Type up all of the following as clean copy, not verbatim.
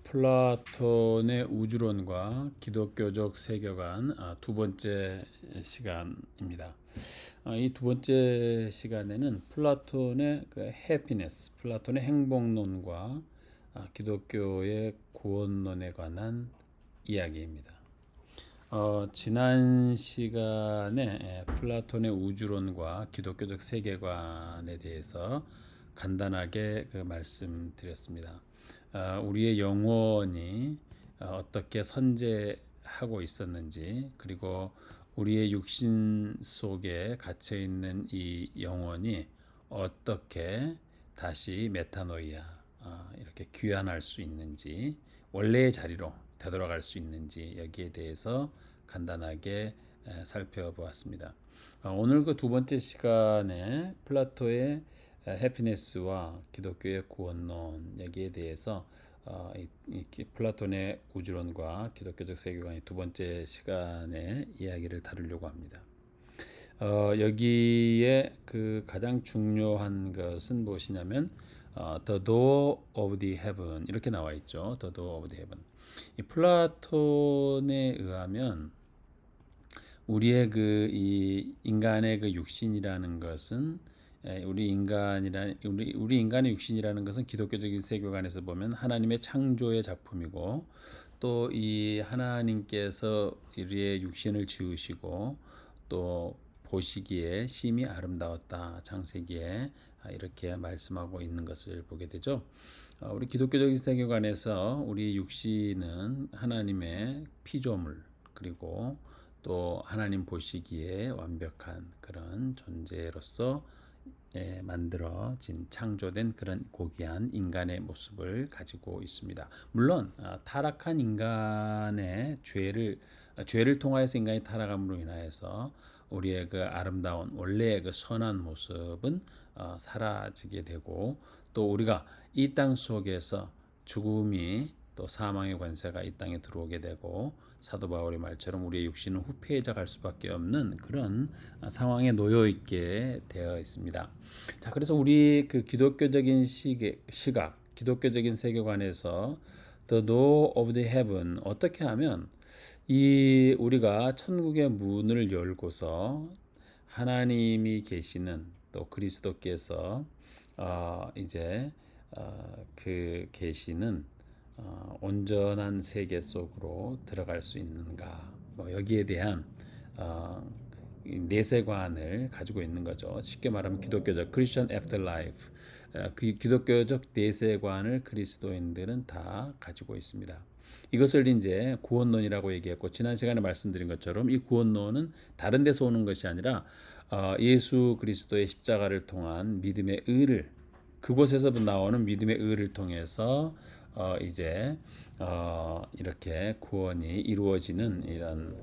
플라톤의 우주론과 기독교적 세계관 두 번째 시간입니다. 이 두 번째 시간에는 플라톤의 해피니스, 플라톤의 행복론과 기독교의 구원론에 관한 이야기입니다. 지난 시간에 플라톤의 우주론과 기독교적 세계관에 대해서 간단하게 말씀드렸습니다. 우리의 영혼이 어떻게 선재하고 있었는지, 그리고 우리의 육신 속에 갇혀 있는 이 영혼이 어떻게 다시 메타노이아, 이렇게 귀환할 수 있는지, 원래의 자리로 되돌아갈 수 있는지, 여기에 대해서 간단하게 살펴보았습니다. 오늘 그 두 번째 시간에 플라토의 해피니스와 기독교의 구원론, 여기에 대해서 플라톤의 우주론과 기독교적 세계관의 두 번째 시간에 이야기를 다루려고 합니다. 여기에 그 가장 중요한 것은 무엇이냐면 The Door of the Heaven, 이렇게 나와 있죠. The Door of the Heaven. 이 플라톤에 의하면 우리의 이 인간의 그 육신이라는 것은, 우리 인간의 육신이라는 것은 기독교적인 세계관에서 보면 하나님의 창조의 작품이고, 또 이 하나님께서 우리의 육신을 지으시고 또 보시기에 심히 아름다웠다, 창세기에 이렇게 말씀하고 있는 것을 보게 되죠. 우리 기독교적인 세계관에서 우리 육신은 하나님의 피조물, 그리고 또 하나님 보시기에 완벽한 그런 존재로서 만들어진, 창조된 그런 고귀한 인간의 모습을 가지고 있습니다. 물론 타락한 인간의 죄를 통하여서 인간이 타락함으로 인하여서 우리의 그 아름다운 원래의 그 선한 모습은 사라지게 되고, 또 우리가 이 땅 속에서 죽음이, 또 사망의 권세가 이 땅에 들어오게 되고, 사도 바울의 말처럼 우리의 육신은 후패해져 갈 수밖에 없는 그런 상황에 놓여 있게 되어 있습니다. 자, 그래서 우리 그 기독교적인 시각, 기독교적인 세계관에서 The Door of the Heaven, 어떻게 하면 이 우리가 천국의 문을 열고서 하나님이 계시는, 또 그리스도께서 이제 그 계시는 온전한 세계 속으로 들어갈 수 있는가, 여기에 대한 내세관을 가지고 있는 거죠. 쉽게 말하면 기독교적 Christian Afterlife, 그 기독교적 내세관을 그리스도인들은 다 가지고 있습니다. 이것을 이제 구원론이라고 얘기했고, 지난 시간에 말씀드린 것처럼 이 구원론은 다른 데서 오는 것이 아니라 예수 그리스도의 십자가를 통한 믿음의 의를, 그곳에서 나오는 믿음의 의를 통해서 이제 이렇게 구원이 이루어지는 이런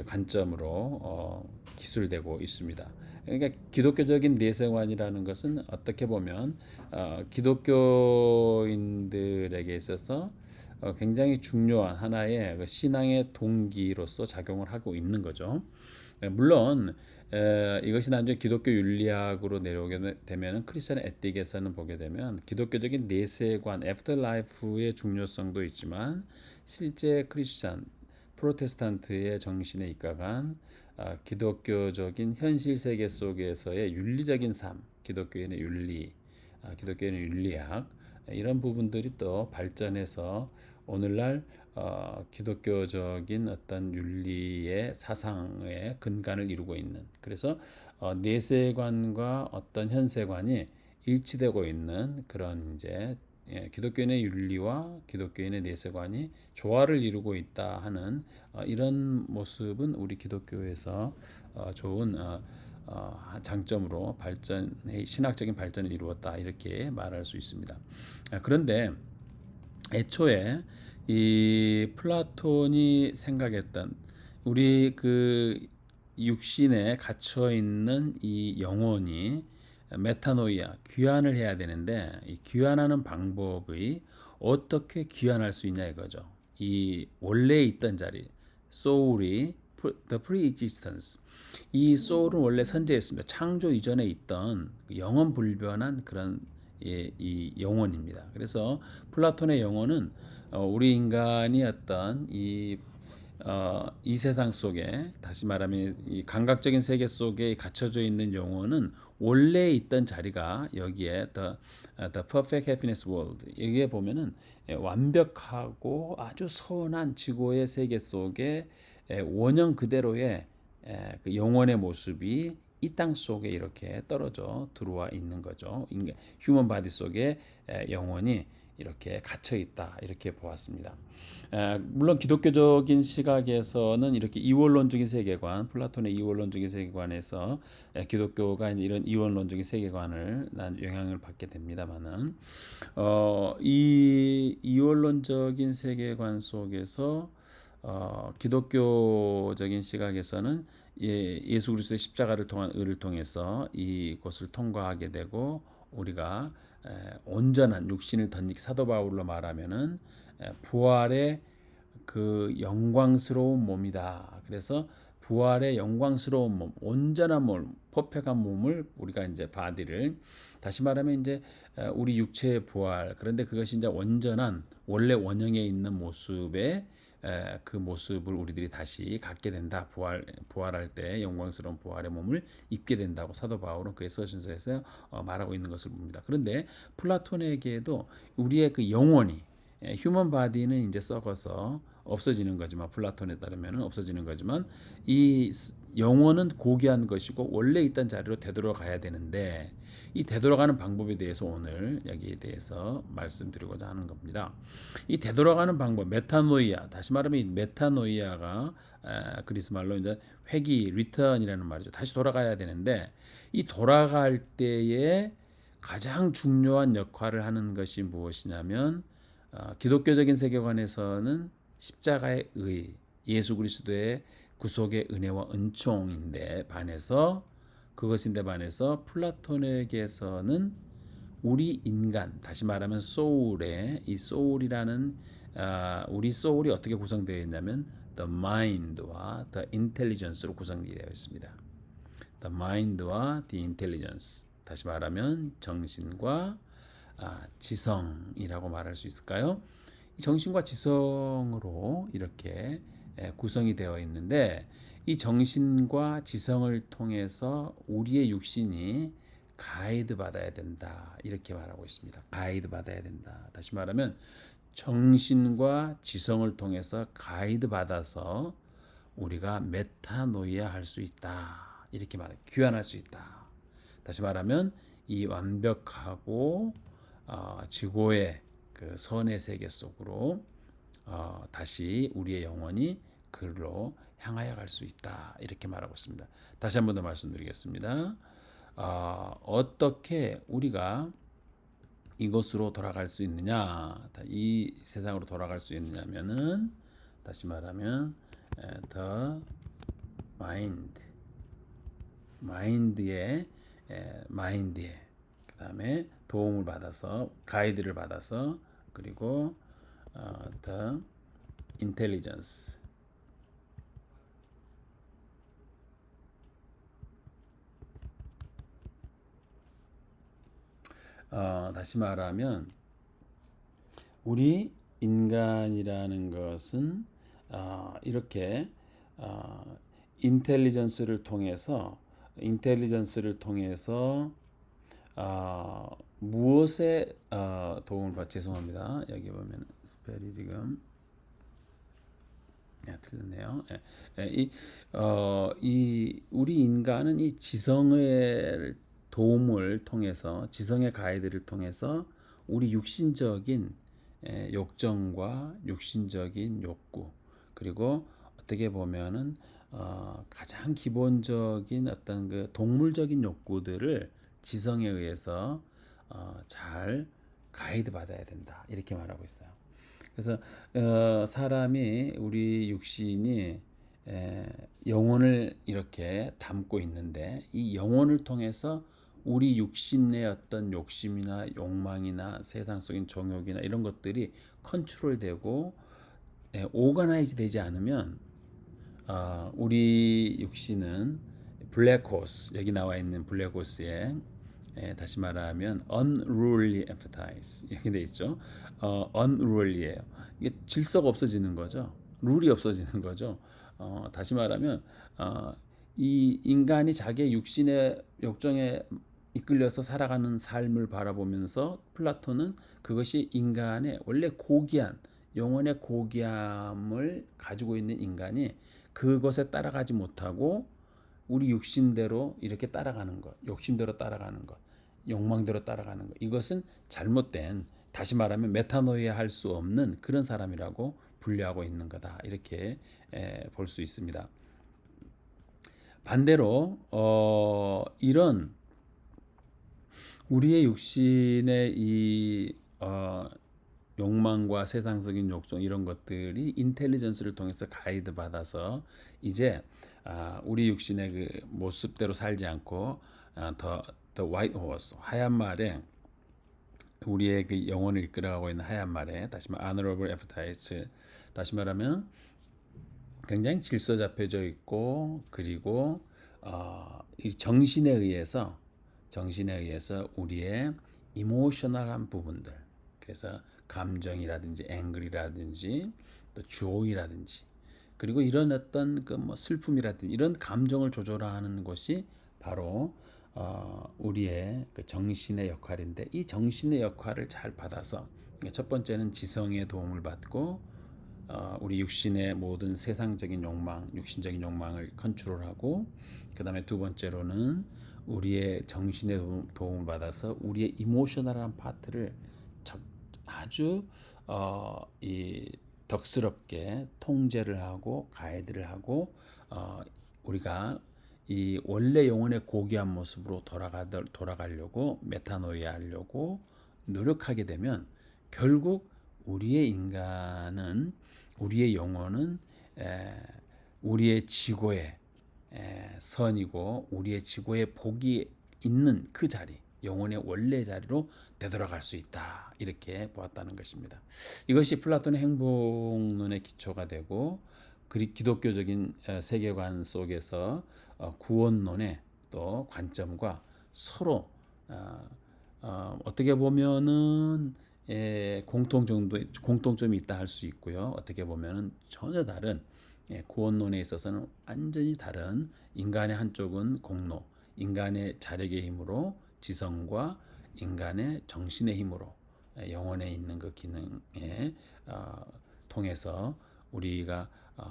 관점으로 기술되고 있습니다. 그러니까 기독교적인 내세관이라는 것은 어떻게 보면 기독교인들에게 있어서 굉장히 중요한 하나의 신앙의 동기로서 작용을 하고 있는 거죠. 물론 이것이 나중에 기독교 윤리학으로 내려오게 되면, 크리스천 에틱에서는 보게 되면 기독교적인 내세관, 애프터라이프의 중요성도 있지만, 실제 크리스천 프로테스탄트의 정신에 입각한 기독교적인 현실 세계 속에서의 윤리적인 삶, 기독교인의 윤리, 기독교인의 윤리학, 이런 부분들이 또 발전해서 오늘날 기독교적인 어떤 윤리의 사상의 근간을 이루고 있는, 그래서 내세관과 어떤 현세관이 일치되고 있는 그런 이제 기독교인의 윤리와 기독교인의 내세관이 조화를 이루고 있다 하는 이런 모습은 우리 기독교에서 좋은 장점으로 신학적인 발전을 이루었다, 이렇게 말할 수 있습니다. 그런데 애초에 이 플라톤이 생각했던 우리 그 육신에 갇혀 있는 이 영혼이 메타노이아, 귀환을 해야 되는데, 이 귀환하는 방법이 어떻게 귀환할 수 있냐 이거죠. 이 원래 있던 자리, 소울이 the pre-existence, 이 소울은 원래 선재했습니다. 창조 이전에 있던 영원 불변한 그런 이 영혼입니다. 그래서 플라톤의 영혼은 우리 인간이 어떤 이 세상 속에 다시 말하면 이 감각적인 세계 속에 갇혀져 있는 영혼은 원래 있던 자리가 여기에 the perfect happiness world 여기에 보면은 완벽하고 아주 선한 지고의 세계 속에 원형 그대로의 그 영혼의 모습이 이 땅 속에 이렇게 떨어져 들어와 있는 거죠. 휴먼 바디 속에 영혼이 이렇게 갇혀 있다 이렇게 보았습니다. 물론 기독교적인 시각에서는 이렇게 이원론적인 세계관, 플라톤의 이원론적인 세계관에서 기독교가 이런 이원론적인 세계관을 난 영향을 받게 됩니다만은 이 이원론적인 세계관 속에서 기독교적인 시각에서는 예수 그리스도의 십자가를 통한 의를 통해서 이곳을 통과하게 되고 우리가 온전한 육신을 던지기 사도 바울로 말하면은 부활의 그 영광스러운 몸이다. 그래서 부활의 영광스러운 몸, 온전한 몸, 퍼펙트한 몸을 우리가 이제 바디를 다시 말하면 이제 우리 육체의 부활. 그런데 그것이 이제 온전한 원래 원형에 있는 모습의 그 모습을 우리들이 다시 갖게 된다. 부활할 때 영광스러운 부활의 몸을 입게 된다고 사도 바울은 그의 서신서에서 말하고 있는 것을 봅니다. 그런데 플라톤에게도 우리의 그 영혼이 휴먼 바디는 이제 썩어서 없어지는 거지만 플라톤에 따르면 없어지는 거지만 이 영혼은 고귀한 것이고 원래 있던 자리로 되돌아가야 되는데 이 되돌아가는 방법에 대해서 오늘 여기에 대해서 말씀드리고자 하는 겁니다. 이 되돌아가는 방법 메타노이아 다시 말하면 이 메타노이아가 그리스 말로 이제 회귀 리턴이라는 말이죠. 다시 돌아가야 되는데 이 돌아갈 때에 가장 중요한 역할을 하는 것이 무엇이냐면 기독교적인 세계관에서는 십자가의 의, 예수 그리스도의 구속의 은혜와 은총인데 그것인데 반해서 플라톤에게서는 우리 인간, 다시 말하면 소울의 이 소울이라는 우리 소울이 어떻게 구성되어 있냐면 the mind와 the intelligence로 구성되어 있습니다. the mind와 the intelligence. 다시 말하면 정신과 지성이라고 말할 수 있을까요? 정신과 지성으로 이렇게 구성이 되어 있는데 이 정신과 지성을 통해서 우리의 육신이 가이드 받아야 된다 이렇게 말하고 있습니다. 가이드 받아야 된다. 다시 말하면 정신과 지성을 통해서 가이드 받아서 우리가 메타노이아 할 수 있다 이렇게 말해 귀환할 수 있다. 다시 말하면 이 완벽하고 지고의 그 선의 세계 속으로 다시 우리의 영혼이 그로 향하여 갈 수 있다 이렇게 말하고 있습니다. 다시 한 번 더 말씀드리겠습니다. 어떻게 우리가 이곳으로 돌아갈 수 있느냐, 이 세상으로 돌아갈 수 있느냐면은 다시 말하면 the 마인드의 그 다음에 도움을 받아서 가이드를 받아서 그리고 the intelligence 다시 말하면 우리 인간이라는 것은 이렇게 인텔리전스를 통해서 무엇에 도움을 받 죄송합니다. 여기 보면 스펠이 지금 틀렸네요. 이 우리 인간은 이 지성의 도움을 통해서 지성의 가이드를 통해서 우리 육신적인 욕정과 육신적인 욕구 그리고 어떻게 보면은 가장 기본적인 어떤 그 동물적인 욕구들을 지성에 의해서 잘 가이드 받아야 된다 이렇게 말하고 있어요. 그래서 사람이 우리 육신이 영혼을 이렇게 담고 있는데 이 영혼을 통해서 우리 육신의 어떤 욕심이나 욕망이나 세상 속인 정욕이나 이런 것들이 컨트롤되고 오가나이즈 되지 않으면 우리 육신은 블랙호스 여기 나와 있는 블랙호스에 다시 말하면 unruly appetites 이렇게 돼 있죠. unruly예요. 이게 질서가 없어지는 거죠. 룰이 없어지는 거죠. 다시 말하면 이 인간이 자기의 육신의 욕정에 이끌려서 살아가는 삶을 바라보면서 플라톤은 그것이 인간의 원래 고귀한 영혼의 고귀함을 가지고 있는 인간이 그것에 따라가지 못하고 우리 육신대로 이렇게 따라가는 것, 욕심대로 따라가는 것, 욕망대로 따라가는 것. 이것은 잘못된, 다시 말하면 메타노이아 할 수 없는 그런 사람이라고 분류하고 있는 거다. 이렇게 볼 수 있습니다. 반대로 이런 우리의 육신의 이 욕망과 세상적인 욕정 이런 것들이 인텔리전스를 통해서 가이드 받아서 이제 우리 육신의 그 모습대로 살지 않고 the white horse 하얀 말에 우리의 그 영혼을 이끌어가고 있는 하얀 말에 다시 말 honorable appetites 다시 말하면 굉장히 질서 잡혀져 있고 그리고 이 정신에 의해서 우리의 이모셔널한 부분들 그래서 감정이라든지 앵글이라든지 또 조이라든지 그리고 이런 어떤 그 뭐 슬픔이라든지 이런 감정을 조절하는 것이 바로 우리의 그 정신의 역할인데 이 정신의 역할을 잘 받아서 첫 번째는 지성의 도움을 받고 우리 육신의 모든 세상적인 욕망, 육신적인 욕망을 컨트롤하고 그 다음에 두 번째로는 우리의 정신의 도움을 받아서 우리의 이모셔널한 파트를 아주 이 덕스럽게 통제를 하고 가이드를 하고 우리가 이 원래 영혼의 고귀한 모습으로 돌아가려고 메타노이아 하려고 노력하게 되면 결국 우리의 영혼은 우리의 지고의 선이고 우리의 지고의 복이 있는 그 자리 영혼의 원래 자리로 되돌아갈 수 있다 이렇게 보았다는 것입니다. 이것이 플라톤의 행복론의 기초가 되고 기독교적인 세계관 속에서 구원론의 또 관점과 서로 어떻게 보면은 공통점이 있다 할 수 있고요. 어떻게 보면은 전혀 다른 구원론에 있어서는 완전히 다른 인간의 한쪽은 공로, 인간의 자력의 힘으로 지성과 인간의 정신의 힘으로 영혼에 있는 그 기능에 통해서 우리가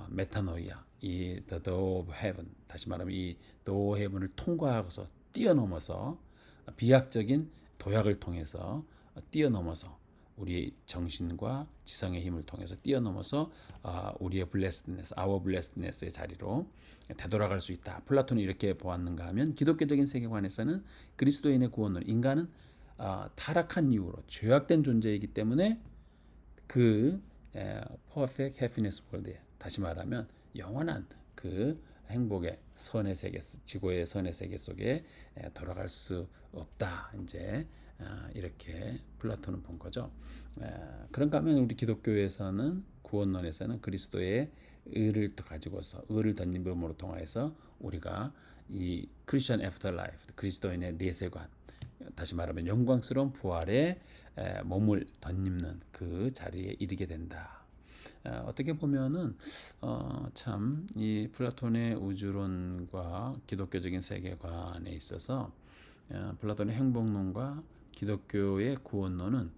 메타노이아, 이 the door of heaven, 다시 말하면 이 door of heaven을 통과하고서 뛰어넘어서 비약적인 도약을 통해서 뛰어넘어서 우리의 정신과 지성의 힘을 통해서 뛰어넘어서 우리의 blessedness, our blessedness의 자리로 되돌아갈 수 있다. 플라톤이 이렇게 보았는가 하면 기독교적인 세계관에서는 그리스도인의 구원론, 인간은 타락한 이후로 죄악된 존재이기 때문에 그 perfect happiness world에 다시 말하면 영원한 그 행복의 선의 세계, 지고의 선의 세계 속에 돌아갈 수 없다. 이제 이렇게 플라톤은 본 거죠. 그런가 하면 우리 기독교에서는 구원론에서는 그리스도의 의를 가지고서 의를 덧입음으로 통하여서 우리가 이 크리스천 애프터라이프 그리스도인의 내세관 다시 말하면 영광스러운 부활에 몸을 덧입는 그 자리에 이르게 된다. 어떻게 보면은 참 이 플라톤의 우주론과 기독교적인 세계관에 있어서 플라톤의 행복론과 기독교의 구원론은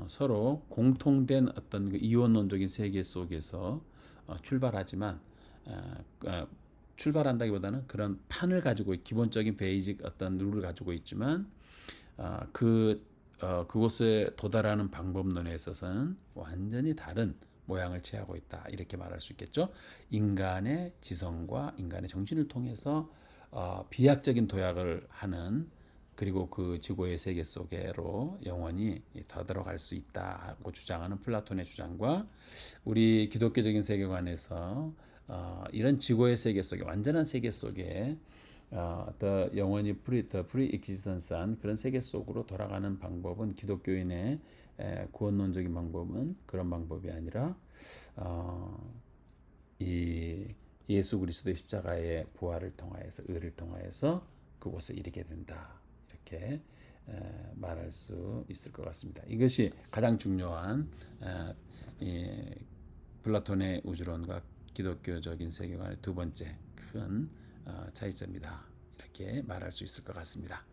서로 공통된 어떤 그 이원론적인 세계 속에서 출발하지만 출발한다기보다는 그런 판을 가지고 기본적인 베이직 어떤 룰을 가지고 있지만 그곳에 도달하는 방법론에 있어서는 완전히 다른 모양을 취하고 있다 이렇게 말할 수 있겠죠. 인간의 지성과 인간의 정신을 통해서 비약적인 도약을 하는 그리고 그 지고의 세계 속으로 영원히 더 들어갈 수 있다고 주장하는 플라톤의 주장과 우리 기독교적인 세계관에서 이런 지고의 세계 속에 완전한 세계 속에 더 영원히 더 프리익지스턴스한 그런 세계 속으로 돌아가는 방법은 기독교인의 구원론적인 방법은 그런 방법이 아니라 이 예수 그리스도의 십자가의 부활을 통하여서 의를 통하여서 그곳에 이르게 된다. 이렇게 말할 수 있을 것 같습니다. 이것이 가장 중요한 이 플라톤의 우주론과 기독교적인 세계관의 두 번째 큰 차이점이다. 이렇게 말할 수 있을 것 같습니다.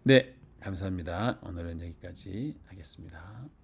네, 감사합니다. 오늘은 여기까지 하겠습니다.